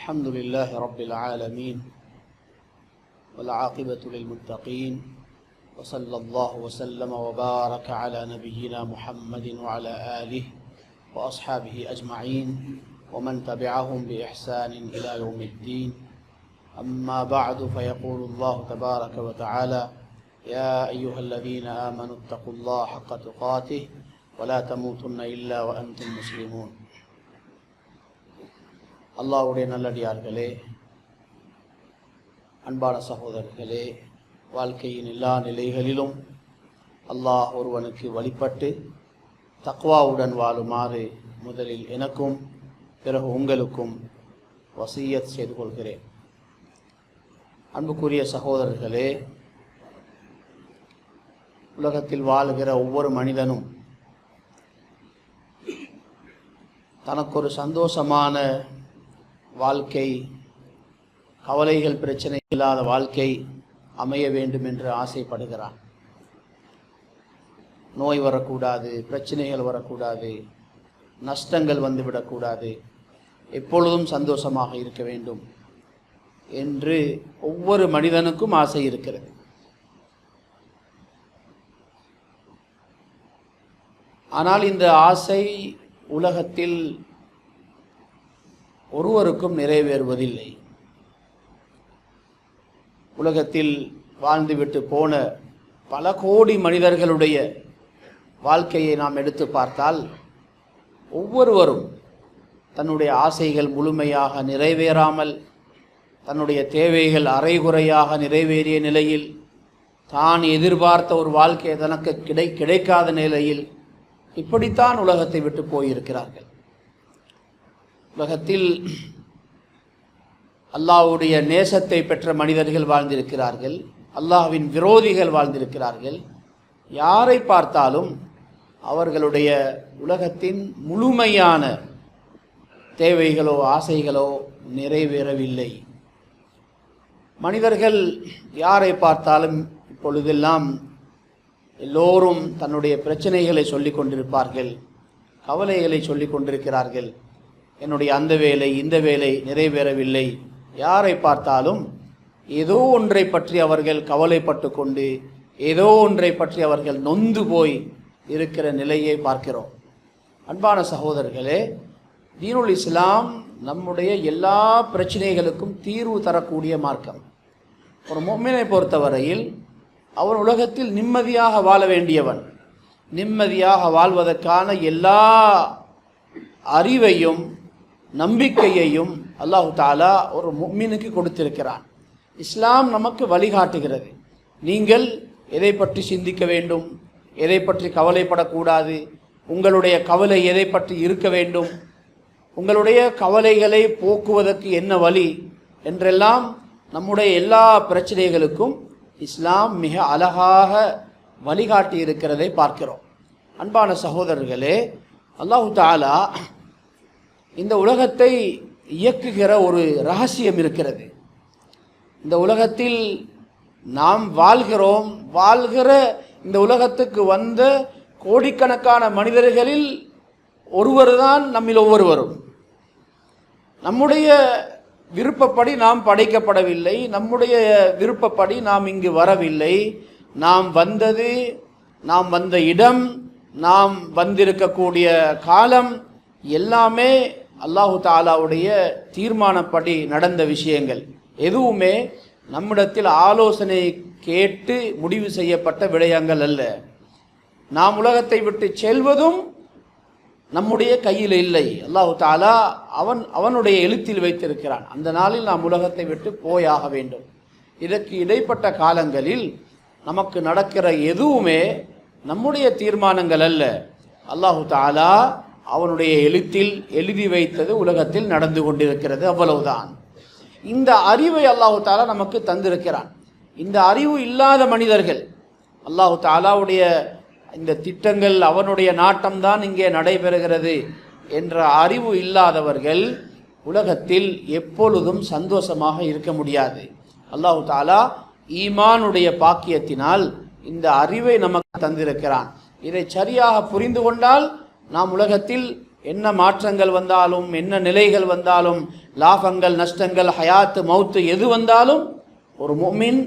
الحمد لله رب العالمين والعاقبة للمتقين وصلى الله وسلم وبارك على نبينا محمد وعلى آله وأصحابه أجمعين ومن تبعهم بإحسان إلى يوم الدين. أما بعد فيقول الله تبارك وتعالى: يا أيها الذين آمنوا اتقوا الله حق تقاته ولا تموتن إلا وأنتم مسلمون. அல்லாஹ்வுடைய நல்லடியார்களே, அன்பான சகோதரர்களே, வாழ்க்கையின் எல்லா நிலைகளிலும் அல்லாஹ் ஒருவனுக்கு வழிபட்டு தக்வாவுடன் வாழுமாறு முதலில் எனக்கும் பிறகு உங்களுக்கும் வசியத் செய்து கொள்கிறேன். அன்புக்குரிய சகோதரர்களே, உலகத்தில் வாழுகிற ஒவ்வொரு மனிதனும் தனக்கொரு சந்தோஷமான வாழ்க்கை, கவலைகள் பிரச்சனை இல்லாத வாழ்க்கை அமைய வேண்டும் என்று ஆசைப்படுகிறான். நோய் வரக்கூடாது, பிரச்சனைகள் வரக்கூடாது, நஷ்டங்கள் வந்துவிடக்கூடாது, எப்பொழுதும் சந்தோஷமாக இருக்க வேண்டும் என்று ஒவ்வொரு மனிதனுக்கும் ஆசை இருக்கிறது. ஆனால் இந்த ஆசை உலகத்தில் ஒருவருக்கும் நிறைவேறுவதில்லை. உலகத்தில் வாழ்ந்துவிட்டு போன பல கோடி மனிதர்களுடைய வாழ்க்கையை நாம் எடுத்து பார்த்தால் ஒவ்வொருவரும் தன்னுடைய ஆசைகள் முழுமையாக நிறைவேறாமல், தன்னுடைய தேவைகள் அரைகுறையாக நிறைவேறிய நிலையில், தான் எதிர்பார்த்த ஒரு வாழ்க்கை தனக்கு கிடைக்காத நிலையில் இப்படித்தான் உலகத்தை விட்டு போயிருக்கிறார்கள். உலகத்தில் அல்லாஹ்வுடைய நேசத்தை பெற்ற மனிதர்கள் வாழ்ந்திருக்கிறார்கள், அல்லாஹ்வின் விரோதிகள் வாழ்ந்திருக்கிறார்கள். யாரை பார்த்தாலும் அவர்களுடைய உலகத்தின் முழுமையான தேவைகளோ ஆசைகளோ நிறைவேறவில்லை. மனிதர்கள் யாரை பார்த்தாலும் இப்பொழுதெல்லாம் எல்லோரும் தன்னுடைய பிரச்சனைகளை சொல்லிக் கொண்டிருப்பார்கள், கவலைகளை சொல்லிக் கொண்டிருக்கிறார்கள். என்னுடைய அந்த வேலை இந்த வேலை நிறைவேறவில்லை. யாரை பார்த்தாலும் ஏதோ ஒன்றை பற்றி அவர்கள் கவலைப்பட்டு கொண்டு, ஏதோ ஒன்றை பற்றி அவர்கள் நொந்து போய் இருக்கிற நிலையை பார்க்கிறோம். அன்பான சகோதரர்களே, தீனுல் இஸ்லாம் நம்முடைய எல்லா பிரச்சனைகளுக்கும் தீர்வு தரக்கூடிய மார்க்கம். ஒரு முஃமினை பொறுத்தவரையில் அவன் உலகத்தில் நிம்மதியாக வாழ வேண்டியவன். நிம்மதியாக வாழ்வதற்கான எல்லா அறிவையும் நம்பிக்கையையும் அல்லாஹு தாலா ஒரு முஃமினுக்கு கொடுத்திருக்கிறான். இஸ்லாம் நமக்கு வழிகாட்டுகிறது. நீங்கள் எதை பற்றி சிந்திக்க வேண்டும், எதை பற்றி கவலைப்படக்கூடாது, உங்களுடைய கவலை எதை பற்றி இருக்க வேண்டும், உங்களுடைய கவலைகளை போக்குவதற்கு என்ன வழி என்றெல்லாம் நம்முடைய எல்லா பிரச்சனைகளுக்கும் இஸ்லாம் மிக அழகாக வழிகாட்டி இருக்கிறதை பார்க்கிறோம். அன்பான சகோதரர்களே, அல்லாஹு தாலா இந்த உலகத்தை இயக்குகிற ஒரு ரகசியம் இருக்கிறது. இந்த உலகத்தில் நாம் வாழ்கிறோம். வாழ்கிற இந்த உலகத்துக்கு வந்த கோடிக்கணக்கான மனிதர்களில் ஒருவர் தான் நம்மில் ஒவ்வொருவரும். நம்முடைய விருப்பப்படி நாம் படைக்கப்படவில்லை, நம்முடைய விருப்பப்படி நாம் இங்கு வரவில்லை. நாம் வந்தது, நாம் வந்த இடம், நாம் வந்திருக்கக்கூடிய காலம் எல்லாமே அல்லாஹு தாலாவுடைய தீர்மானப்படி நடந்த விஷயங்கள். எதுவுமே நம்மிடத்தில் ஆலோசனை கேட்டு முடிவு செய்யப்பட்ட விடயங்கள் அல்ல. நாம் உலகத்தை விட்டு செல்வதும் நம்முடைய கையில் இல்லை. அல்லாஹு தாலா அவனுடைய எழுத்தில் வைத்திருக்கிறான். அந்த நாளில் நாம் உலகத்தை விட்டு போயாக வேண்டும். இதற்கு இடைப்பட்ட காலங்களில் நமக்கு நடக்கிற எதுவுமே நம்முடைய தீர்மானங்கள் அல்ல. அல்லாஹு தாலா அவனுடைய எழுத்தில் எழுதி வைத்தது உலகத்தில் நடந்து கொண்டிருக்கிறது, அவ்வளவுதான். இந்த அறிவை அல்லாஹு தாலா நமக்கு தந்திருக்கிறான். இந்த அறிவு இல்லாத மனிதர்கள், அல்லாஹு தாலாவுடைய இந்த திட்டங்கள் அவனுடைய நாட்டம்தான் இங்கே நடைபெறுகிறது என்ற அறிவு இல்லாதவர்கள் உலகத்தில் எப்பொழுதும் சந்தோஷமாக இருக்க முடியாது. அல்லாஹு தாலா ஈமானுடைய பாக்கியத்தினால் இந்த அறிவை நமக்கு தந்திருக்கிறான். இதை சரியாக புரிந்து கொண்டால் நாம் உலகத்தில் என்ன மாற்றங்கள் வந்தாலும், என்ன நிலைகள் வந்தாலும், லாபங்கள் நஷ்டங்கள், ஹயாத்து மௌத்து எது வந்தாலும் ஒரு முஃமின்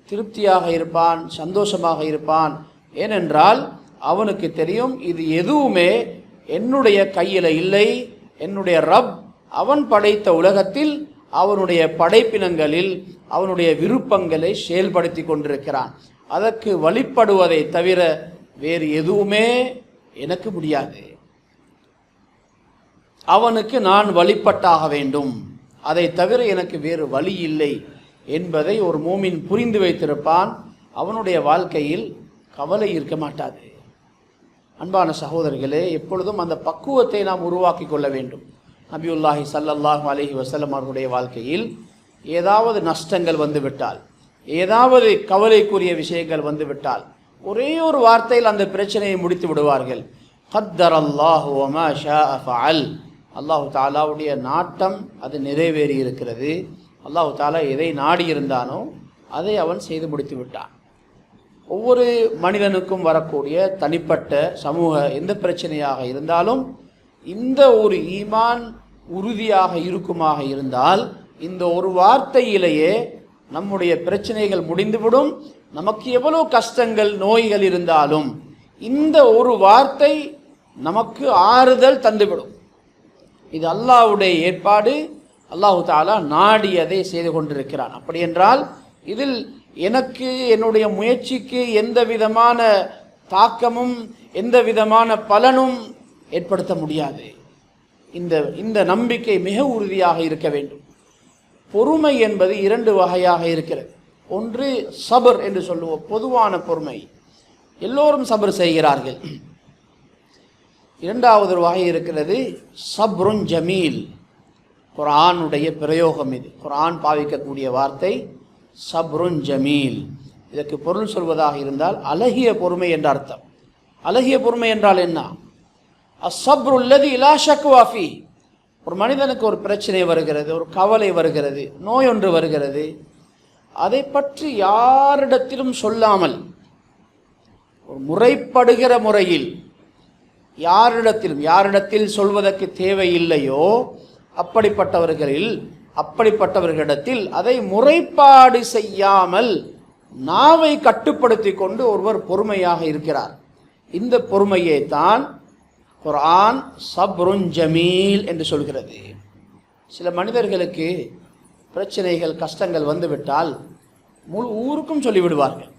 திருப்தியாக இருப்பான், சந்தோஷமாக இருப்பான். ஏனென்றால் அவனுக்கு தெரியும் இது எதுவுமே என்னுடைய கையில் இல்லை. என்னுடைய ரப் அவன் படைத்த உலகத்தில் அவனுடைய படைப்பினங்களில் அவனுடைய விருப்பங்களை செயல்படுத்தி கொண்டிருக்கிறான். அதற்கு வழிபடுவதை தவிர வேறு எதுவுமே எனக்கு முடியாது. அவனுக்கு நான் வழிபட்டாக வேண்டும், அதை தவிர எனக்கு வேறு வழி இல்லை என்பதை ஒரு மூமின் புரிந்து வைத்திருப்பான். அவனுடைய வாழ்க்கையில் கவலை இருக்க மாட்டாது. அன்பான சகோதரர்களே, எப்பொழுதும் அந்த பக்குவத்தை நாம் உருவாக்கி கொள்ள வேண்டும். நபியுல்லாஹி ஸல்லல்லாஹு அலைஹி வஸல்லம் அவர்களுடைய வாழ்க்கையில் ஏதாவது நஷ்டங்கள் வந்துவிட்டால், ஏதாவது கவலைக்குரிய விஷயங்கள் வந்துவிட்டால் ஒரே ஒரு வார்த்தையில் அந்த பிரச்சனையை முடித்து விடுவார்கள். கத்தரல்லாஹு வமா ஷாஅ ஃபஅல். அல்லாஹு தாலாவுடைய நாட்டம் அது நிறைவேறி இருக்கிறது. அல்லாஹு தாலா எதை நாடி இருந்தானோ அதை அவன் செய்து முடித்து விட்டான். ஒவ்வொரு மனிதனுக்கும் வரக்கூடிய தனிப்பட்ட சமூக எந்த பிரச்சனையாக இருந்தாலும் இந்த ஒரு ஈமான் உறுதியாக இருக்குமாக இருந்தால் இந்த ஒரு வார்த்தையிலேயே நம்முடைய பிரச்சனைகள் முடிந்துவிடும். நமக்கு எவ்வளவு கஷ்டங்கள் நோய்கள் இருந்தாலும் இந்த ஒரு வார்த்தை நமக்கு ஆறுதல் தந்துவிடும். இது அல்லாஹ்வுடைய ஏற்பாடு. அல்லாஹு தாலா நாடியதை செய்து கொண்டிருக்கிறான். அப்படி என்றால் இதில் எனக்கு என்னுடைய முயற்சிக்கு எந்த விதமான தாக்கமும் எந்த விதமான பலனும் ஏற்படுத்த முடியாது. இந்த நம்பிக்கை மிக உறுதியாக இருக்க வேண்டும். பொறுமை என்பது இரண்டு வகையாக இருக்கிறது. ஒன்று சபர் என்று சொல்லுவோம், பொதுவான பொறுமை, எல்லோரும் சபர் செய்கிறார்கள். இரண்டாவது வகை இருக்கிறது சப்ருன் ஜமீல். குர்ஆனுடைய பிரயோகம் இது. குர்ஆன் பாவிக்கக்கூடிய வார்த்தை சப்ருன் ஜமீல். இதற்கு பொருள் சொல்வதாக இருந்தால் அழகிய பொறுமை என்ற அர்த்தம். அழகிய பொறுமை என்றால் என்ன? அஸ்ஸப்ருல்லதி லா ஷக்வா ஃபீ. ஒரு மனிதனுக்கு ஒரு பிரச்சனை வருகிறது, ஒரு கவலை வருகிறது, நோய் ஒன்று வருகிறது, அதை பற்றி யாரிடத்திலும் சொல்லாமல் ஒரு முறைப்படுகிற முறையில் யாரிடத்தில் சொல்வதற்கு தேவையில்லையோ அப்படிப்பட்டவர்களிடத்தில் அதை முறைப்பாடு செய்யாமல் நாவை கட்டுப்படுத்தி கொண்டு ஒருவர் பொறுமையாக இருக்கிறார். இந்த பொறுமையை தான் குர்ஆன் சப்ருன் ஜமீல் என்று சொல்கிறது. சில மனிதர்களுக்கு பிரச்சனைகள் கஷ்டங்கள் வந்துவிட்டால் முழு ஊருக்கும் சொல்லிவிடுவார்கள்,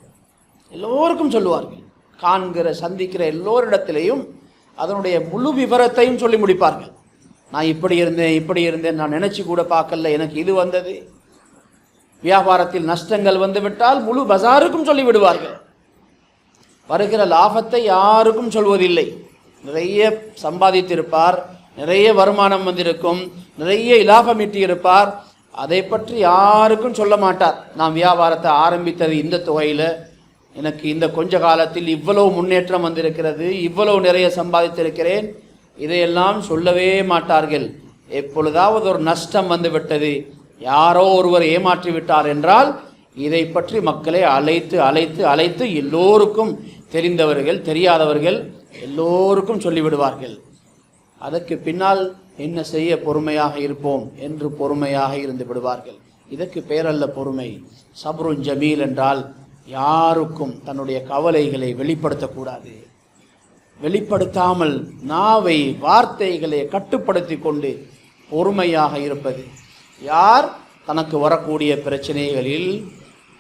எல்லோருக்கும் சொல்லுவார்கள். காண்கிற சந்திக்கிற எல்லோரிடத்திலையும் அதனுடைய முழு விவரத்தையும் சொல்லி முடிப்பார்கள். நான் இப்படி இருந்தேன், நான் நினைச்சு கூட பார்க்கல, எனக்கு இது வந்தது. வியாபாரத்தில் நஷ்டங்கள் வந்துவிட்டால் முழு பஜாருக்கும் சொல்லிவிடுவார்கள். வருகிற லாபத்தை யாருக்கும் சொல்வதில்லை. நிறைய சம்பாதித்திருப்பார், நிறைய வருமானம் வந்திருக்கும், நிறைய இலாபம் ஈட்டியிருப்பார், அதை பற்றி யாருக்கும் சொல்ல மாட்டார். நான் வியாபாரத்தை ஆரம்பித்தது இந்த தொகையில், எனக்கு இந்த கொஞ்ச காலத்தில் இவ்வளவு முன்னேற்றம் வந்திருக்கிறது, இவ்வளவு நிறைய சம்பாதித்திருக்கிறேன், இதையெல்லாம் சொல்லவே மாட்டார்கள். எப்பொழுதாவது ஒரு நஷ்டம் வந்து விட்டது, யாரோ ஒருவர் ஏமாற்றி விட்டார் என்றால் இதை பற்றி மக்களை அழைத்து அழைத்து அழைத்து எல்லோருக்கும் தெரிந்தவர்கள் தெரியாதவர்கள் எல்லோருக்கும் சொல்லிவிடுவார்கள். அதற்கு பின்னால் என்ன செய்ய பொறுமையாக இருப்போம் என்று பொறுமையாக இருந்து விடுவார்கள். இதற்கு பெயரல்ல பொறுமை. சப்ருன் ஜமீல் என்றால் யாருக்கும் தன்னுடைய கவலைகளை வெளிப்படுத்தக்கூடாது. வெளிப்படுத்தாமல் நாவை வார்த்தைகளை கட்டுப்படுத்தி கொண்டு பொறுமையாக இருப்பது. யார் தனக்கு வரக்கூடிய பிரச்சனைகளில்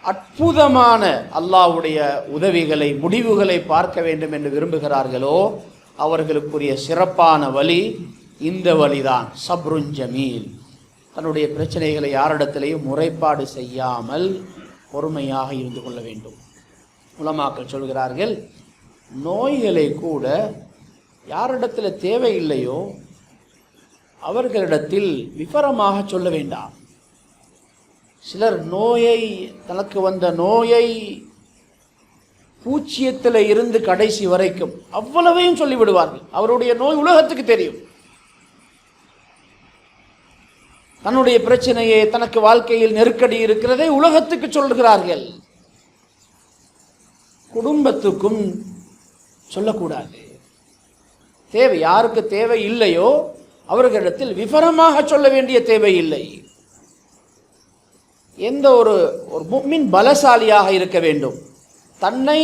அற்புதமான அல்லாஹ்வுடைய உதவிகளை முடிவுகளை பார்க்க வேண்டும் என்று விரும்புகிறார்களோ அவர்களுக்குரிய சிறப்பான வழி இந்த வழிதான், சப்ருன் ஜமீல். தன்னுடைய பிரச்சனைகளை யாரிடத்திலேயும் முறைப்பாடு செய்யாமல் பொறுமையாக இருந்து கொள்ள வேண்டும். உலமாக்கள் சொல்கிறார்கள், நோய்களை கூட யாரிடத்தில் தேவையில்லையோ அவர்களிடத்தில் விவரமாக சொல்ல வேண்டாம். சிலர் தனக்கு வந்த நோயை பூச்சியத்தில் இருந்து கடைசி வரைக்கும் அவ்வளவையும் சொல்லிவிடுவார்கள். அவருடைய நோய் உலகத்துக்கு தெரியும். தன்னுடைய பிரச்சனையை, தனக்கு வாழ்க்கையில் நெருக்கடி இருக்கிறதை உலகத்துக்கு சொல்கிறார்கள். குடும்பத்துக்கும் சொல்லக்கூடாது. தேவை யாருக்கு தேவை இல்லையோ அவர்களிடத்தில் விவரமாக சொல்ல வேண்டிய தேவை இல்லை. எந்த ஒரு முஃமின் பலசாலியாக இருக்க வேண்டும். தன்னை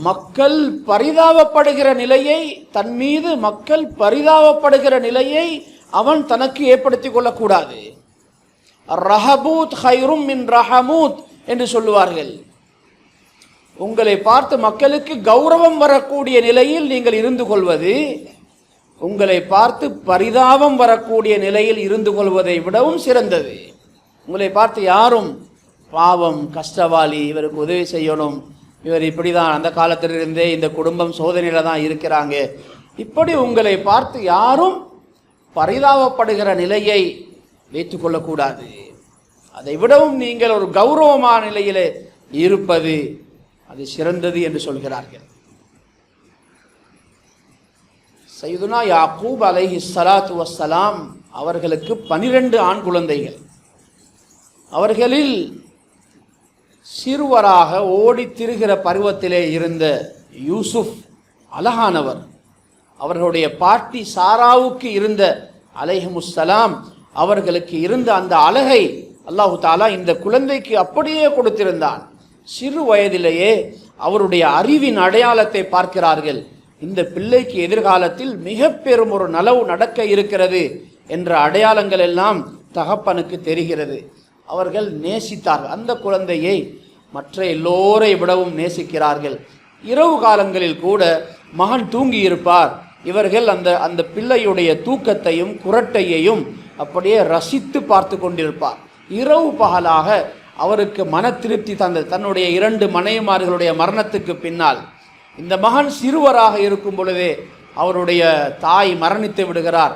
மக்கள் பரிதாபப்படுகிற நிலையை, தன் மீது மக்கள் பரிதாபப்படுகிற நிலையை அவன் தனக்கு ஏற்படுத்திக் கொள்ளக்கூடாது. ரஹபூத் ஹைரும் மின் ரஹமூத் என்று சொல்லுவார்கள். உங்களை பார்த்து மக்களுக்கு கௌரவம் வரக்கூடிய நிலையில் நீங்கள் இருந்து கொள்வது, உங்களை பார்த்து பரிதாபம் வரக்கூடிய நிலையில் இருந்து கொள்வதை விடவும் சிறந்தது. உங்களை பார்த்து யாரும் பாவம், கஷ்டவாளி, இவருக்கு உதவி செய்யணும், இவர் இப்படி தான் அந்த காலத்திலிருந்தே இந்த குடும்பம் சோதனையில் தான் இருக்கிறாங்க, இப்படி உங்களை பார்த்து யாரும் பரிதாபப்படுகிற நிலையை வைத்துக் கொள்ளக்கூடாது. அதை விடவும் நீங்கள் ஒரு கௌரவமான நிலையில் இருப்பது அது சிறந்தது என்று சொல்கிறார்கள். சையதுனா யாக்கூப் அலைஹிஸ்ஸலாத்து வஸ்ஸலாம் அவர்களுக்கு 12 ஆண் குழந்தைகள். அவர்களில் சிறுவராக ஓடி திரிகிற பருவத்திலே இருந்த யூசுப் அழகானவர். அவர்களுடைய பாட்டி சாராவுக்கு இருந்த அலைஹிமுஸ்ஸலாம் அவர்களுக்கு இருந்த அந்த அழகை அல்லாஹு தாலா இந்த குழந்தைக்கு அப்படியே கொடுத்திருந்தான். சிறு வயதிலேயே அவருடைய அறிவின் அடையாளத்தை பார்க்கிறார்கள். இந்த பிள்ளைக்கு எதிர்காலத்தில் மிக பெரும் ஒரு நலவு நடக்க இருக்கிறது என்ற அடையாளங்கள் எல்லாம் தகப்பனுக்கு தெரிகிறது. அவர்கள் நேசித்தார்கள். அந்த குழந்தையை மற்ற எல்லோரை விடவும் நேசிக்கிறார்கள். இரவு காலங்களில் கூட மகன் தூங்கி இருப்பார். இவர்கள் அந்த பிள்ளையுடைய தூக்கத்தையும் குரட்டையையும் அப்படியே ரசித்து பார்த்து கொண்டிருப்பார். இரவு பகலாக அவருக்கு மன திருப்தி தந்த தன்னுடைய 2 மனைவிமார்களுடைய மரணத்துக்கு பின்னால் இந்த மகன் சிறுவராக இருக்கும் பொழுதே அவருடைய தாய் மரணித்து விடுகிறார்.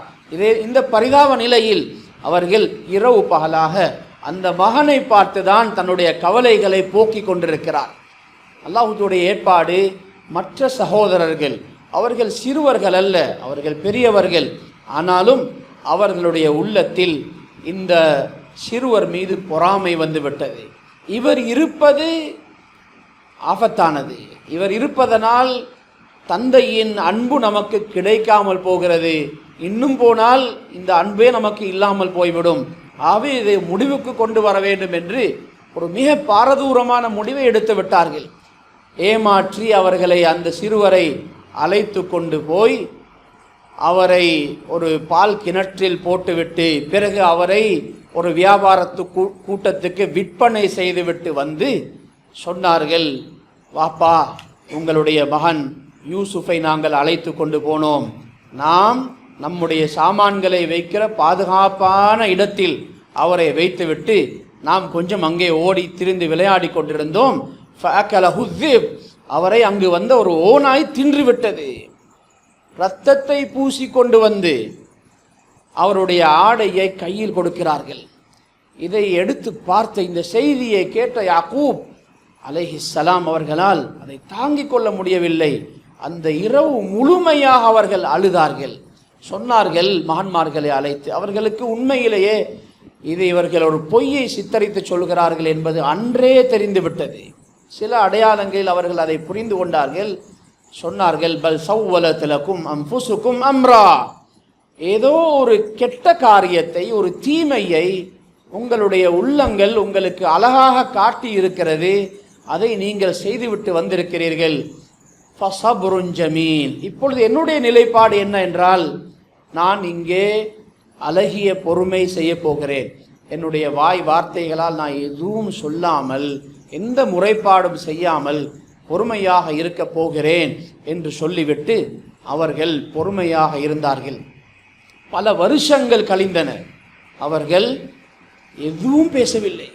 இந்த பரிதாப நிலையில் அவர்கள் இரவு பகலாக அந்த மகனை பார்த்துதான் தன்னுடைய கவலைகளை போக்கி கொண்டிருக்கிறார். அல்லாஹ்வுடைய ஏற்பாடு. மற்ற சகோதரர்கள் அவர்கள் சிறுவர்கள் அல்ல, அவர்கள் பெரியவர்கள். ஆனாலும் அவர்களுடைய உள்ளத்தில் இந்த சிறுவர் மீது பொறாமை வந்துவிட்டது. இவர் இருப்பது ஆபத்தானது, இவர் இருப்பதனால் தந்தையின் அன்பு நமக்கு கிடைக்காமல் போகிறது, இன்னும் போனால் இந்த அன்பே நமக்கு இல்லாமல் போய்விடும். ஆகவே இதை முடிவுக்கு கொண்டு வர வேண்டும் என்று ஒரு மிக பாரதூரமான முடிவை எடுத்து விட்டார்கள். ஏமாற்றி அவர்களை அந்த சிறுவரை அழைத்து கொண்டு போய் அவரை ஒரு பால் கிணற்றில் போட்டுவிட்டு பிறகு அவரை ஒரு வியாபாரத்து கூட்டத்துக்கு விற்பனை செய்துவிட்டு வந்து சொன்னார்கள், வாப்பா, உங்களுடைய மகன் யூசுஃபை நாங்கள் அழைத்து கொண்டு போனோம். நாம் நம்முடைய சாமான்களை வைக்கிற பாதுகாப்பான இடத்தில் அவரை வைத்துவிட்டு நாம் கொஞ்சம் அங்கே ஓடி திரிந்து விளையாடி கொண்டிருந்தோம். அவரை அங்கு வந்த ஒரு ஓநாய் தின்றுவிட்டது. இரத்தத்தை பூசி கொண்டு வந்து அவருடைய ஆடையை கையில் கொடுக்கிறார்கள். இதை எடுத்து பார்த்த, இந்த செய்தியை கேட்ட யாக்கூப் அலைஹிஸ்ஸலாம் அவர்களால் அதை தாங்கிக் கொள்ள முடியவில்லை. அந்த இரவு முழுமையாக அவர்கள் அழுதார்கள். சொன்னார்கள் மகன்மார்களை அழைத்து, அவர்களுக்கு உண்மையிலேயே இது இவர்கள் ஒரு பொய்யை சித்தரித்து சொல்கிறார்கள் என்பது அன்றே தெரிந்துவிட்டது. சில அடையாளங்களில் அவர்கள் அதை புரிந்து கொண்டார்கள். சொன்னார்கள், பல் சவ்வலத் லக்கும் அன்ஃபுசுக்கும் அம்ரா, ஏதோ ஒரு கெட்ட காரியத்தை, ஒரு தீமையை உங்களுடைய உள்ளங்கள் உங்களுக்கு அழகாக காட்டி இருக்கிறது, அதை நீங்கள் செய்துவிட்டு வந்திருக்கிறீர்கள். ஃபஸப்ருன் ஜமீல், இப்பொழுது என்னுடைய நிலைப்பாடு என்ன என்றால், நான் இங்கே அழகிய பொறுமை செய்ய போகிறேன். என்னுடைய வாய் வார்த்தைகளால் நான் எதுவும் சொல்லாமல், எந்த முறைப்பாடும் செய்யாமல் பொறுமையாக இருக்க போகிறேன் என்று சொல்லிவிட்டு அவர்கள் பொறுமையாக இருந்தார்கள். பல வருஷங்கள் கழிந்தன. அவர்கள் எதுவும் பேசவில்லை.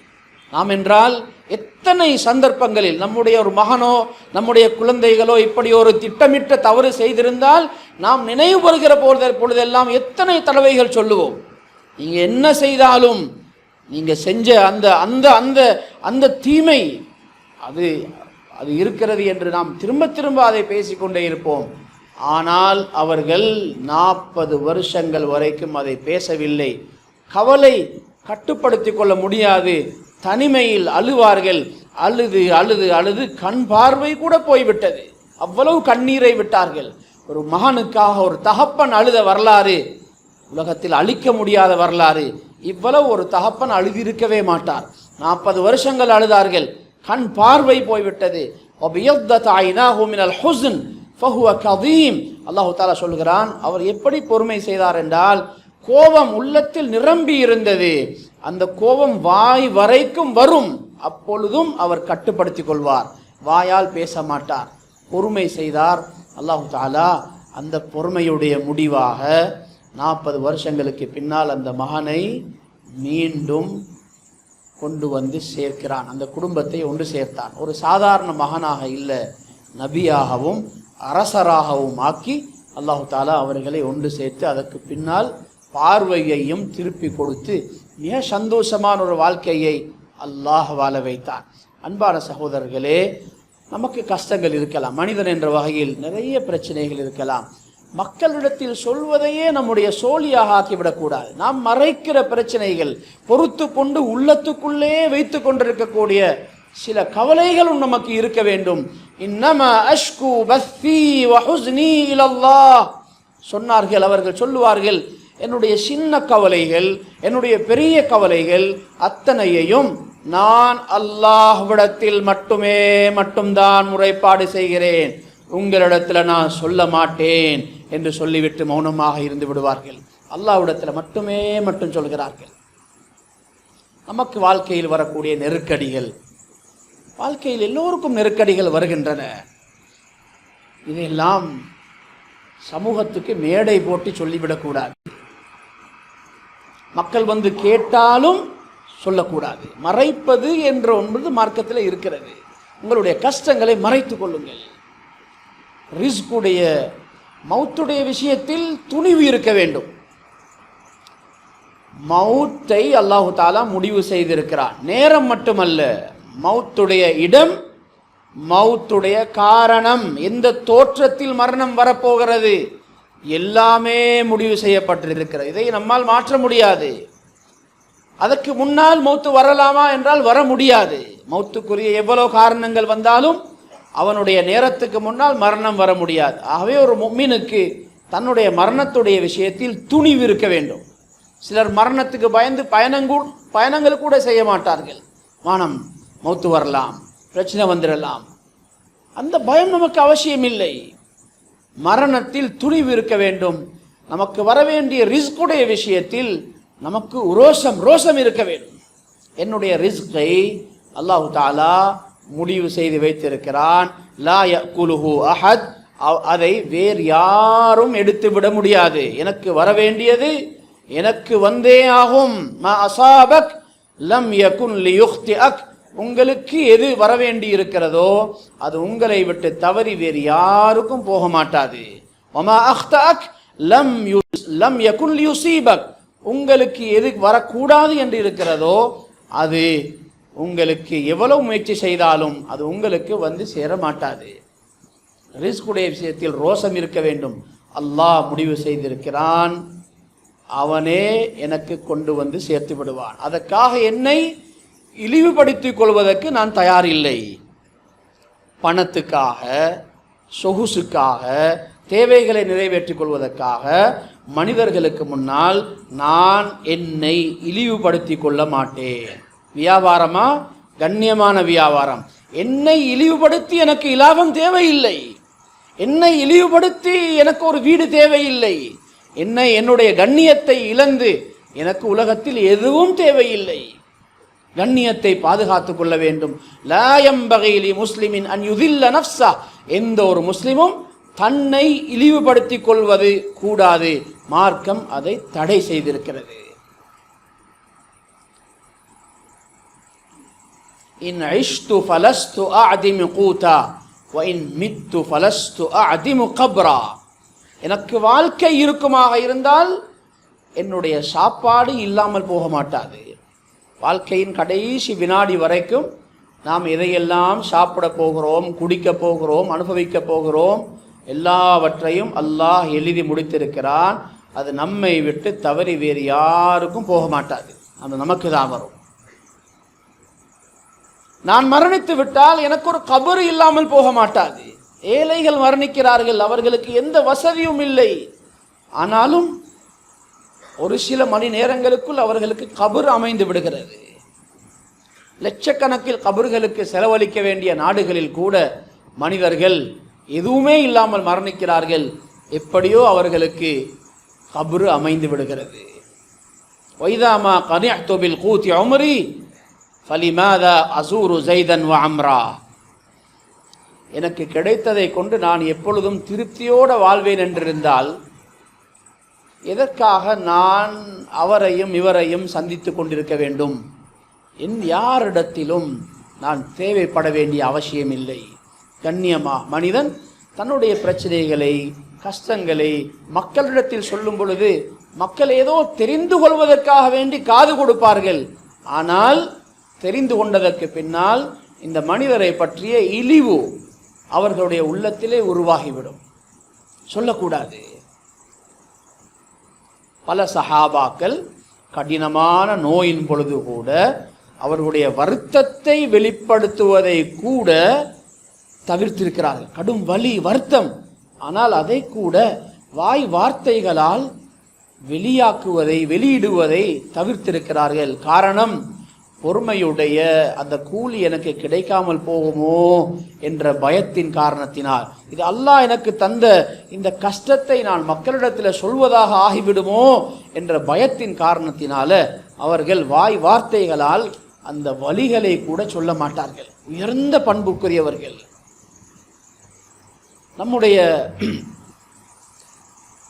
நாம் என்றால் எத்தனை சந்தர்ப்பங்களில் நம்முடைய ஒரு மகனோ நம்முடைய குழந்தைகளோ இப்படி ஒரு திட்டமிட்ட தவறு செய்திருந்தால் நாம் நினைவு வருகிற பொழுதெல்லாம் எத்தனை தடவைகள் சொல்லுவோம், நீங்க என்ன செய்தாலும் நீங்க செஞ்ச அந்த அந்த அந்த அந்த தீமை அது அது இருக்கிறது என்று நாம் திரும்ப திரும்ப அதை பேசிக்கொண்டே இருப்போம். ஆனால் அவர்கள் 40 வருஷங்கள் வரைக்கும் அதை பேசவில்லை. கவலை கட்டுப்படுத்தி கொள்ள முடியாது. தனிமையில் அழுவார்கள். அழுது அழுது அழுது கண் பார்வை கூட போய்விட்டது. அவ்வளவு கண்ணீரை விட்டார்கள். ஒரு மகனுக்காக ஒரு தகப்பன் அழுத வரலாறு உலகத்தில் அழிக்க முடியாத வரலாறு. இவ்வளவு ஒரு தகப்பன் அழுதிருக்கவே மாட்டார். 40 வருஷங்கள் அழுதார்கள். கண் பார்வை போய்விட்டது. அல்லாஹு தாலா சொல்கிறான், அவர் எப்படி பொறுமை செய்தார் என்றால், கோபம் உள்ளத்தில் நிரம்பி இருந்தது. அந்த கோபம் வாய் வரைக்கும் வரும். அப்பொழுதும் அவர் கட்டுப்படுத்திக் கொள்வார், வாயால் பேச மாட்டார், பொறுமை செய்தார். அல்லாஹு தாலா அந்த பொறுமையுடைய முடிவாக 40 வருஷங்களுக்கு பின்னால் அந்த மகனை மீண்டும் கொண்டு வந்து சேர்க்கிறான். அந்த குடும்பத்தை ஒன்று சேர்த்தான். ஒரு சாதாரண மகனாக இல்லை, நபியாகவும் அரசராகவும் ஆக்கி அல்லாஹு தாலா அவர்களை ஒன்று சேர்த்து அதற்கு பின்னால் பார்வையையும் திருப்பி கொடுத்து மிக சந்தோஷமான ஒரு வாழ்க்கையை அல்லாஹ் வாழ வைத்தான். அன்பான சகோதரர்களே, நமக்கு கஷ்டங்கள் இருக்கலாம், மனிதன் என்ற வகையில் நிறைய பிரச்சனைகள் இருக்கலாம். மக்களிடத்தில் சொல்வதையே நம்முடைய சோழியாக ஆக்கிவிடக்கூடாது. நாம் மறைக்கிற பிரச்சனைகள் பொறுத்து கொண்டு உள்ளத்துக்குள்ளே வைத்து கொண்டிருக்கக்கூடிய சில கவலைகளும் நமக்கு இருக்க வேண்டும். இன்னமா அஷ்கு பஸ்ஸி வ ஹுஸ்னி இலல்லாஹ் சொன்னார்கள். அவர்கள் சொல்லுவார்கள், என்னுடைய சின்ன கவலைகள், என்னுடைய பெரிய கவலைகள் அத்தனையையும் நான் அல்லாஹ்விடத்தில் மட்டும்தான் முறைப்பாடு செய்கிறேன், உங்களிடத்தில் நான் சொல்ல மாட்டேன் என்று சொல்லிவிட்டு மௌனமாக இருந்து விடுவார்கள். அல்லாஹ்விடத்தில் மட்டும் சொல்கிறார்கள். நமக்கு வாழ்க்கையில் வரக்கூடிய நெருக்கடிகள், வாழ்க்கையில் எல்லோருக்கும் நெருக்கடிகள் வருகின்றன. இதையெல்லாம் சமூகத்துக்கு மேடை போட்டு சொல்லிவிடக்கூடாது. மக்கள் வந்து கேட்டாலும் சொல்லக்கூடாது. மறைப்பது என்ற ஒன்று மார்க்கத்தில் இருக்கிறது. உங்களுடைய கஷ்டங்களை மறைத்துக் கொள்ளுங்கள். ரிஸ்குடைய மௌத்துடைய விஷயத்தில் துணிவு இருக்க வேண்டும். மௌத்தை அல்லாஹு தாலா முடிவு செய்திருக்கிறான். நேரம் மட்டுமல்ல, மௌத்துடைய இடம், மௌத்துடைய காரணம், எந்த தோற்றத்தில் மரணம் வரப்போகிறது, எல்லாமே முடிவு செய்யப்பட்டிருக்கிறது. இதை நம்மால் மாற்ற முடியாது. அதற்கு முன்னால் மௌத்து வரலாமா என்றால் வர முடியாது. மௌத்துக்குரிய எவ்வளவு காரணங்கள் வந்தாலும் அவனுடைய நேரத்துக்கு முன்னால் மரணம் வர முடியாது. ஆகவே ஒரு முஃமினுக்கு தன்னுடைய மரணத்துடைய விஷயத்தில் துணிவு இருக்க வேண்டும். சிலர் மரணத்துக்கு பயந்து பயணங்கள் கூட செய்ய மாட்டார்கள். வானம் மௌத்து வரலாம், பிரச்சனை வந்துடலாம், அந்த பயம் நமக்கு அவசியம் இல்லை. மரணத்தில் துணிவு இருக்க வேண்டும். நமக்கு வர வேண்டிய ரிஸ்குடைய விஷயத்தில் நமக்கு ரோஷம் இருக்க வேண்டும். என்னுடைய ரிஸ்கை அல்லாஹு தாலா முடிவு செய்து வைத்திருக்கிறான். லா யகுலுஹு அஹத், அதை வேறு யாரும் எடுத்து விட முடியாது. எனக்கு வர வேண்டியது எனக்கு வந்தே ஆகும். மா அஸாபக் லம் யகுன் லியுக்திஅக், உங்களுக்கு எது வர வேண்டி இருக்கிறதோ அது உங்களை விட்டு தவறி வேறு யாருக்கும் போக மாட்டாது. வமா அக்தஅக் லம் யகுன் லியுஸீபக், உங்களுக்கு எது வரக்கூடாது என்று இருக்கிறதோ அது உங்களுக்கு எவ்வளவு முயற்சி செய்தாலும் அது உங்களுக்கு வந்து சேர மாட்டாது. ரிஸ்குடைய விஷயத்தில் ரோஷம் இருக்க வேண்டும். அல்லாஹ் முடிவு செய்திருக்கிறான், அவனே எனக்கு கொண்டு வந்து சேர்த்து விடுவான். அதற்காக என்னை இழிவுபடுத்திக் கொள்வதற்கு நான் தயாரில்லை. பணத்துக்காக, சொகுசுக்காக, தேவைகளை நிறைவேற்றிக் கொள்வதற்காக மனிதர்களுக்கு முன்னால் நான் என்னை இழிவுபடுத்திக் கொள்ள மாட்டேன். வியாபாரமா, கண்ணியமான வியாபாரம். என்னை இழிவுபடுத்தி எனக்கு இலாபம் தேவையில்லை. என்னை இழிவுபடுத்தி எனக்கு ஒரு வீடு தேவையில்லை. என்னுடைய கண்ணியத்தை இழந்து எனக்கு உலகத்தில் எதுவும் தேவையில்லை. கண்ணியத்தை பாதுகாத்துக் கொள்ள வேண்டும். லா யம்பகி லி முஸ்லிமின் அன் யுதில்ல நஃப்ஸா, எந்த ஒரு முஸ்லிமும் தன்னை இழிவுபடுத்திக் கொள்வது கூடாது. மார்க்கம் அதை தடை செய்திருக்கிறது. இன் ஐஷ்து ஃபலஸ்து அஅதிமு கூதா வ இன் மித்து ஃபலஸ்து அஅதிமு கப்ரா, எனக்கு வாழ்க்கை இருக்குமாக இருந்தால் என்னுடைய சாப்பாடு இல்லாமல் போக மாட்டாது. வாழ்க்கையின் கடைசி வினாடி வரைக்கும் நாம் எதையெல்லாம் சாப்பிட போகிறோம், குடிக்க போகிறோம், அனுபவிக்க போகிறோம், எல்லாவற்றையும் அல்லாஹ் எழுதி முடித்திருக்கிறான். அது நம்மை விட்டு தவறி வேறு யாருக்கும் போக மாட்டாது. அது நமக்கு தான் வரும். நான் மரணித்து விட்டால் எனக்கு ஒரு கபரு இல்லாமல் போக மாட்டாது. ஏழைகள் மரணிக்கிறார்கள், அவர்களுக்கு எந்த வசதியும் இல்லை. ஆனாலும் ஒரு சில மணி நேரங்களுக்குள் அவர்களுக்கு கபர் அமைந்து விடுகிறது. லட்சக்கணக்கில் கபர்களுக்கு செலவழிக்க வேண்டிய நாடுகளில் கூட மனிதர்கள் எதுவுமே இல்லாமல் மரணிக்கிறார்கள். எப்படியோ அவர்களுக்கு கபர் அமைந்து விடுகிறது. வைதாமா கனிஅத்து பில் கூத்தி உம்ரி ஃபலிமாதா அஸூரு ஸைதன் வ அம்ரா. எனக்கு கிடைத்ததை கொண்டு நான் எப்பொழுதும் திருப்தியோடு வாழ்வேன் என்றிருந்தால் எதற்காக நான் அவரையும் இவரையும் சந்தித்து கொண்டிருக்க வேண்டும்? யாரிடத்திலும் நான் தேவைப்பட வேண்டிய அவசியம் இல்லை. கண்ணியமா மனிதன் தன்னுடைய பிரச்சனைகளை கஷ்டங்களை மக்களிடத்தில் சொல்லும் பொழுது மக்கள் ஏதோ தெரிந்து கொள்வதற்காக வேண்டி காது கொடுப்பார்கள். ஆனால் தெரிந்து கொண்டதற்கு பின்னால் இந்த மனிதரை பற்றிய இழிவு அவர்களுடைய உள்ளத்திலே உருவாகிவிடும். சொல்லக்கூடாது. பல சஹாபாக்கள் கடினமான நோயின் பொழுது கூட அவர்களுடைய வருத்தத்தை வெளிப்படுத்துவதை கூட தவிர்த்திருக்கிறார்கள். கடும் வலி வருத்தம், ஆனால் அதை கூட வாய் வார்த்தைகளால் வெளியிடுவதை தவிர்த்திருக்கிறார்கள். காரணம், பொறுமையுடைய அந்த கூலி எனக்கு கிடைக்காமல் போகுமோ என்ற பயத்தின் காரணத்தினால். இது அல்லாஹ் எனக்கு தந்த இந்த கஷ்டத்தை நான் மக்களிடத்தில் சொல்வதாக ஆகிவிடுமோ என்ற பயத்தின் காரணத்தினால அவர்கள் வாய் வார்த்தைகளால் அந்த வலிகளை கூட சொல்ல மாட்டார்கள். உயர்ந்த பண்புக்குரியவர்கள்.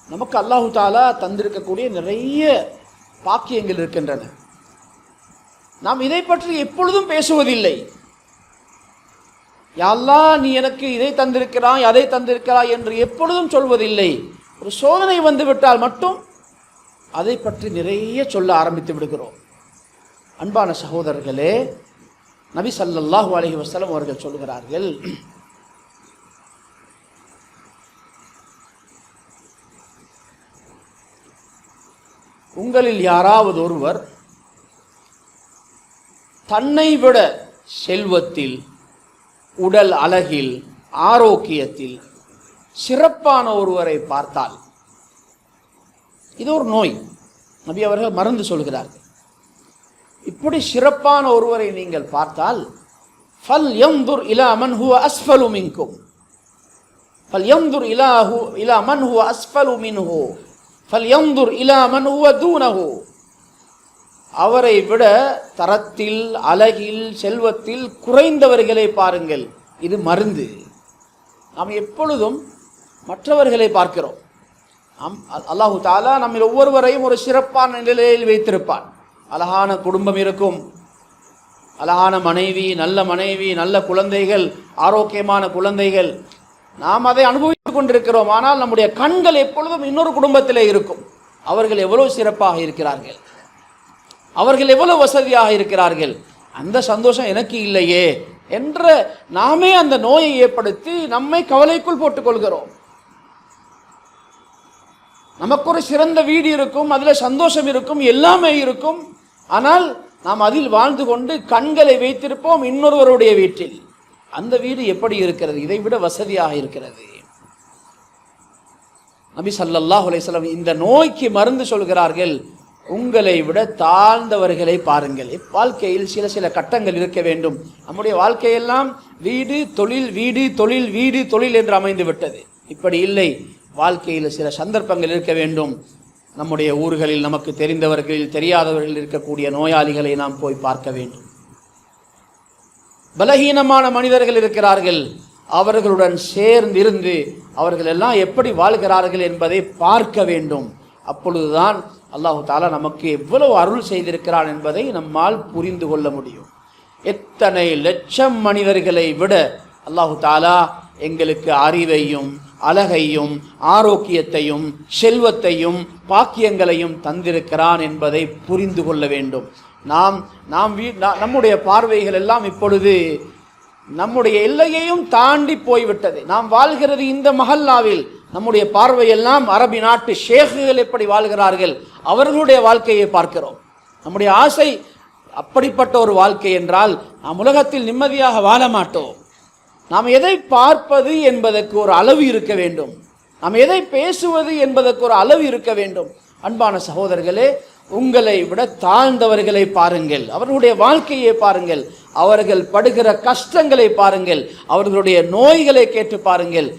நமக்கு அல்லாஹு தாலா தந்திருக்கக்கூடிய நிறைய பாக்கியங்கள் இருக்கின்றன. நாம் இதை பற்றி எப்பொழுதும் பேசுவதில்லை. யா அல்லாஹ், நீ எனக்கு இதை தந்திருக்கிறாய் அதை தந்திருக்கிறாய் என்று எப்பொழுதும் சொல்வதில்லை. ஒரு சோதனை வந்துவிட்டால் மட்டும் அதை பற்றி நிறைய சொல்ல ஆரம்பித்து விடுகிறோம். அன்பான சகோதரர்களே, நபி ஸல்லல்லாஹு அலைஹி வஸல்லம் அவர்கள் சொல்கிறார்கள், உங்களில் யாராவது ஒருவர் தன்னை விட செல்வத்தில், உடல் அழகில், ஆரோக்கியத்தில் சிறப்பான ஒருவரை பார்த்தால், இது ஒரு நோய், நபி அவர்கள் மருந்து சொல்கிறார்கள். இப்படி சிறப்பான ஒருவரை நீங்கள் பார்த்தால், ஃபல் யன்துர் இலா மன் ஹுவ அஸ்ஃபலு மின்கும், ஃபல் யன்துர் இலா மன் ஹுவ அஸ்ஃபலு மின்ஹு, ஃபல் யன்துர் இலா மன் ஹுவ தூனஹு. அவரை விட தரத்தில், அழகில், செல்வத்தில் குறைந்தவர்களை பாருங்கள். இது மருந்து. நாம் எப்பொழுதும் மற்றவர்களை பார்க்கிறோம். அல்லாஹு தாலா நம்ம ஒவ்வொருவரையும் ஒரு சிறப்பான நிலையில் வைத்திருப்பான். அழகான குடும்பம் இருக்கும், அழகான மனைவி, நல்ல குழந்தைகள், ஆரோக்கியமான குழந்தைகள். நாம் அதை அனுபவித்துக் கொண்டிருக்கிறோம். ஆனால் நம்முடைய கண்கள் எப்பொழுதும் இன்னொரு குடும்பத்திலே இருக்கும். அவர்கள் எவ்வளவு சிறப்பாக இருக்கிறார்கள், அவர்கள் எவ்வளவு வசதியாக இருக்கிறார்கள், அந்த சந்தோஷம் எனக்கு இல்லையே என்ற நாமே அந்த நோயை ஏற்படுத்தி நம்மை கவலைக்குள் போட்டுக் கொள்கிறோம். நமக்கு ஒரு சிறந்த வீடு இருக்கும், அதில் சந்தோஷம் இருக்கும், எல்லாமே இருக்கும். ஆனால் நாம் அதில் வாழ்ந்து கொண்டு கண்களை வைத்திருப்போம் இன்னொருவருடைய வீட்டில். அந்த வீடு எப்படி இருக்கிறது? இதை விட வசதியாக இருக்கிறது. நபி ஸல்லல்லாஹு அலைஹி வஸல்லம் இந்த நோய்க்கு மருந்து சொல்கிறார்கள், உங்களை விட தாழ்ந்தவர்களை பாருங்கள். வாழ்க்கையில் சில கட்டங்கள் இருக்க வேண்டும். நம்முடைய வாழ்க்கையெல்லாம் வீடு தொழில், வீடு தொழில், வீடு தொழில் என்று அமைந்து விட்டது. இப்படி இல்லை. வாழ்க்கையில் சில சந்தர்ப்பங்கள் இருக்க வேண்டும். நம்முடைய ஊர்களில் நமக்கு தெரிந்தவர்களில் தெரியாதவர்கள் இருக்கக்கூடிய நோயாளிகளை நாம் போய் பார்க்க வேண்டும். பலகீனமான மனிதர்கள் இருக்கிறார்கள், அவர்களுடன் சேர்ந்திருந்து அவர்கள் எல்லாம் எப்படி வாழ்கிறார்கள் என்பதை பார்க்க வேண்டும். அப்பொழுதுதான் அல்லாஹு தாலா நமக்கு எவ்வளவு அருள் செய்திருக்கிறான் என்பதை நம்மால் புரிந்து கொள்ள முடியும். எத்தனை லட்சம் மனிதர்களை விட அல்லாஹு தாலா எங்களுக்கு அறிவையும், அழகையும், ஆரோக்கியத்தையும், செல்வத்தையும், பாக்கியங்களையும் தந்திருக்கிறான் என்பதை புரிந்து கொள்ள வேண்டும். நம்முடைய பார்வைகள் எல்லாம் இப்பொழுது நம்முடைய எல்லையையும் தாண்டி போய்விட்டது. நாம் வாழ்கிறது இந்த மஹல்லாவில். நம்முடைய பார்வையெல்லாம் அரபி நாட்டு ஷேக்குகள் எப்படி வாழ்கிறார்கள், அவர்களுடைய வாழ்க்கையை பார்க்கிறோம். நம்முடைய ஆசை அப்படிப்பட்ட ஒரு வாழ்க்கை என்றால் நாம் உலகத்தில் நிம்மதியாக வாழ மாட்டோம். நாம் எதை பார்ப்பது என்பதற்கு ஒரு அளவு இருக்க வேண்டும். நாம் எதை பேசுவது என்பதற்கு ஒரு அளவு இருக்க வேண்டும். அன்பான சகோதரர்களே, உங்களை விட தாழ்ந்தவர்களை பாருங்கள், அவர்களுடைய வாழ்க்கையை பாருங்கள், அவர்கள் படுகிற கஷ்டங்களை பாருங்கள், அவர்களுடைய நோய்களை கேட்டு பாருங்கள்.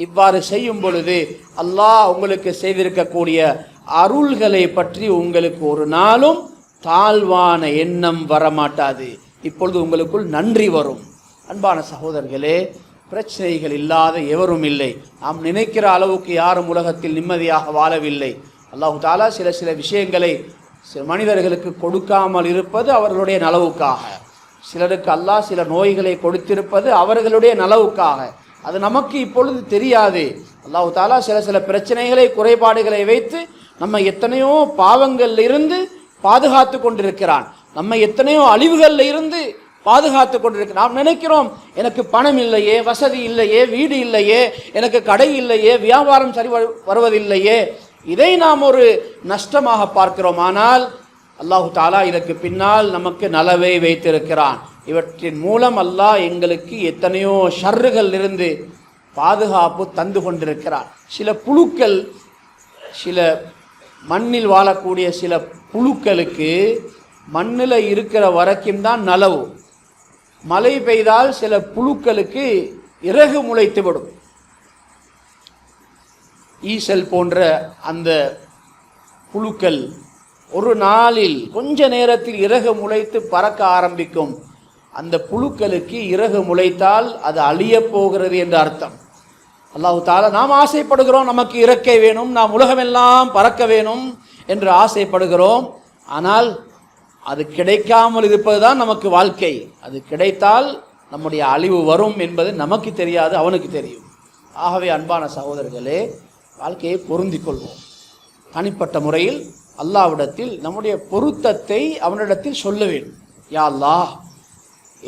இவ்வாறு செய்யும் பொழுது அல்லாஹ் உங்களுக்கு செய்திருக்கக்கூடிய அருள்களை பற்றி உங்களுக்கு ஒரு நாளும் தாழ்வான எண்ணம் வரமாட்டாது. இப்பொழுது உங்களுக்குள் நன்றி வரும். அன்பான சகோதரர்களே, பிரச்சனைகள் இல்லாத எவரும் இல்லை. நாம் நினைக்கிற அளவுக்கு யாரும் உலகத்தில் நிம்மதியாக வாழவில்லை. அல்லாஹு தாலா சில விஷயங்களை சில மனிதர்களுக்கு கொடுக்காமல் இருப்பது அவர்களுடைய நலவுக்காக. சிலருக்கு அல்லாஹ் சில நோய்களை கொடுத்திருப்பது அவர்களுடைய நலவுக்காக. அது நமக்கு இப்பொழுது தெரியாது. அல்லாஹு தாலா சில பிரச்சனைகளை, குறைபாடுகளை வைத்து நம்ம எத்தனையோ பாவங்கள்ல இருந்து பாதுகாத்து கொண்டிருக்கிறான். நம்ம எத்தனையோ அழிவுகள்ல இருந்து பாதுகாத்து கொண்டிருக்க. நாம் நினைக்கிறோம், எனக்கு பணம் இல்லையே, வசதி இல்லையே, வீடு இல்லையே, எனக்கு கடை இல்லையே, வியாபாரம் சரி வருவதில்லையே, இதை நாம் ஒரு நஷ்டமாக பார்க்கிறோம். ஆனால் அல்லாஹு தாலா இதற்கு பின்னால் நமக்கு நலவை வைத்திருக்கிறான். இவற்றின் மூலம் அல்லாஹ் எங்களுக்கு எத்தனையோ ஷர்றுகள் இருந்து பாதுகாப்பு தந்து கொண்டிருக்கிறான். சில புழுக்கள், சில மண்ணில் வாழக்கூடிய சில புழுக்களுக்கு மண்ணில் இருக்கிற வரைக்கும் தான் நலவு. மழை பெய்தால் சில புழுக்களுக்கு இறகு முளைத்துவிடும். ஈசல் போன்ற அந்த புழுக்கள் ஒரு நாளில் கொஞ்ச நேரத்தில் இறகு முளைத்து பறக்க ஆரம்பிக்கும். அந்த புழுக்களுக்கு இறகு முளைத்தால் அது அழிய போகிறது என்று அர்த்தம். அல்லாஹு தாலா, நாம் ஆசைப்படுகிறோம், நமக்கு இறக்கை வேணும், நாம் உலகமெல்லாம் பறக்க வேணும் என்று ஆசைப்படுகிறோம். ஆனால் அது கிடைக்காமல் இருப்பதுதான் நமக்கு வாழ்க்கை. அது கிடைத்தால் நம்முடைய அழிவு வரும் என்பது நமக்கு தெரியாது, அவனுக்கு தெரியும். ஆகவே அன்பான சகோதரர்களே, வாழ்க்கையை பொருந்திக் கொள்வோம். தனிப்பட்ட முறையில் அல்லாஹ்விடத்தில் நம்முடைய பொருத்தத்தை அவனிடத்தில் சொல்ல வேண்டும். யா அல்லாஹ்,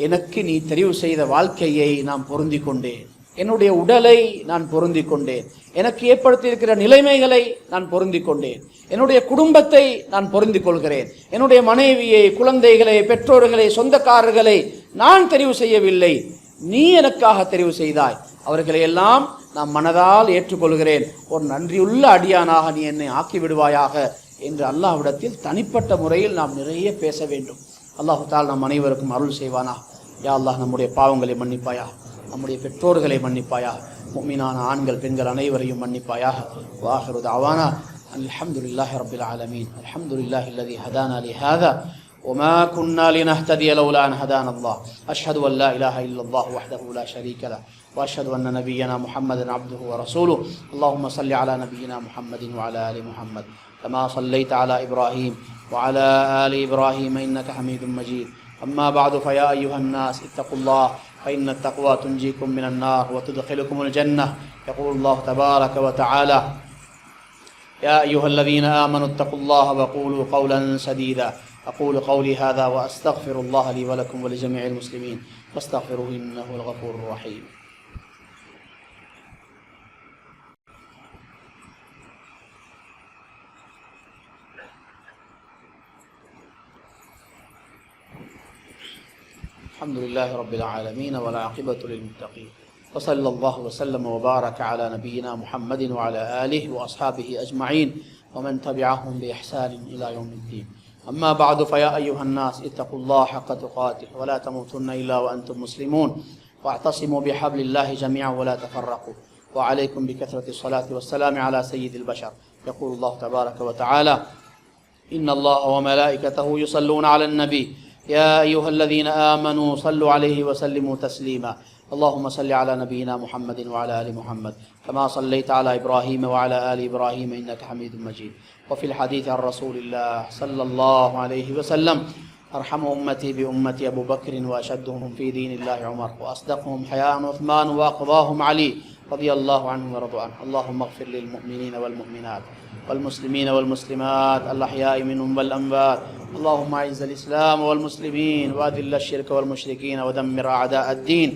எனக்கு நீ தெரிவு செய்த வாழ்க்கையை நான் பொருந்தி கொண்டேன், என்னுடைய உடலை நான் பொருந்தி கொண்டேன், எனக்கு ஏற்படுத்தியிருக்கிற நிலைமைகளை நான் பொருந்தி கொண்டேன், என்னுடைய குடும்பத்தை நான் பொருந்தி கொள்கிறேன், என்னுடைய மனைவியை, குழந்தைகளை, பெற்றோர்களை, சொந்தக்காரர்களை நான் தெரிவு செய்யவில்லை, நீ எனக்காக தெரிவு செய்தாய், அவர்களை எல்லாம் நான் மனதால் ஏற்றுக்கொள்கிறேன், ஒரு நன்றியுள்ள அடியானாக நீ என்னை ஆக்கி விடுவாயாக என்று அல்லாஹ்விடத்தில் தனிப்பட்ட முறையில் நாம் நிறைய பேச வேண்டும். அல்லாஹு தால் நம் அனைவருக்கும் அருள் செய்வானா. யா அல்லாஹ், நம்முடைய பாவங்களை மன்னிப்பாயா, நம்முடைய பெற்றோர்களை மன்னிப்பாயா, முஃமினான ஆண்கள் பெண்கள் அனைவரையும் மன்னிப்பாயாக. வாஹிரு தஅவானா அல்ஹம்துலில்லாஹி ரப்பில் ஆலமீன். அல்ஹம்துலில்லாஹி அல்லதி ஹதானா லிஹாதா وما كنا لنهتدي لولا أن هدانا الله. أشهد أن لا إله إلا الله وحده لا شريك له وأشهد أن نبينا محمدا عبده ورسوله. اللهم صل على نبينا محمد وعلى آل محمد كما صليت على إبراهيم وعلى آل إبراهيم إنك حميد مجيد. أما بعد، فيا أيها الناس اتقوا الله، فإن التقوى تنجيكم من النار وتدخلكم الجنة. يقول الله تبارك وتعالى: يا أيها الذين آمنوا اتقوا الله وقولوا قولا سديدا. أقول قولي هذا وأستغفر الله لي ولكم ولجميع المسلمين فاستغفروه إنه هو الغفور الرحيم. الحمد لله رب العالمين والعاقبة للمتقين، وصلى الله وسلم وبارك على نبينا محمد وعلى آله وأصحابه أجمعين ومن تبعهم بإحسان إلى يوم الدين. أما بعد، فيا أيها الناس اتقوا الله حق تقاته ولا تموتن إلا وأنتم مسلمون، واعتصموا بحبل الله جميعا ولا تفرقوا، وعليكم بكثرة الصلاة والسلام على سيد البشر. يقول الله تبارك وتعالى: إن الله وملائكته يصلون على النبي يا أيها الذين آمنوا صلوا عليه وسلموا تسليما. اللهم صل على نبينا محمد وعلى آل محمد كما صليت على إبراهيم وعلى آل إبراهيم إنك حميد مجيد. وفي الحديث عن رسول الله صلى الله عليه وسلم: أرحم أمتي بأمتي أبو بكر، وأشدهم في دين الله عمر، وأصدقهم حياء عثمان، وأقضاهم علي رضي الله عنهم ورضوا عنه. اللهم اغفر للمؤمنين والمؤمنات والمسلمين والمسلمات الأحياء منهم والأموات. اللهم أعز الإسلام والمسلمين وأذل الشرك والمشركين ودمر أعداء الدين.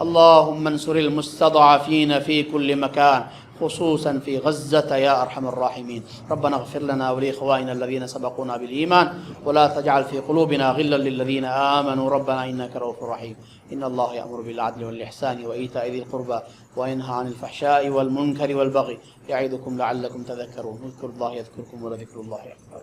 اللهم انصر المستضعفين في كل مكان، خصوصا في غزة يا أرحم الراحمين. ربنا اغفر لنا ولإخواننا الذين سبقونا بالإيمان ولا تجعل في قلوبنا غلا للذين آمنوا ربنا إنك رؤوف رحيم. إن الله يأمر بالعدل والإحسان وإيتاء ذي القربى وينهى عن الفحشاء والمنكر والبغي يعظكم لعلكم تذكرون. اذكروا الله يذكركم ولذكر الله أكبر.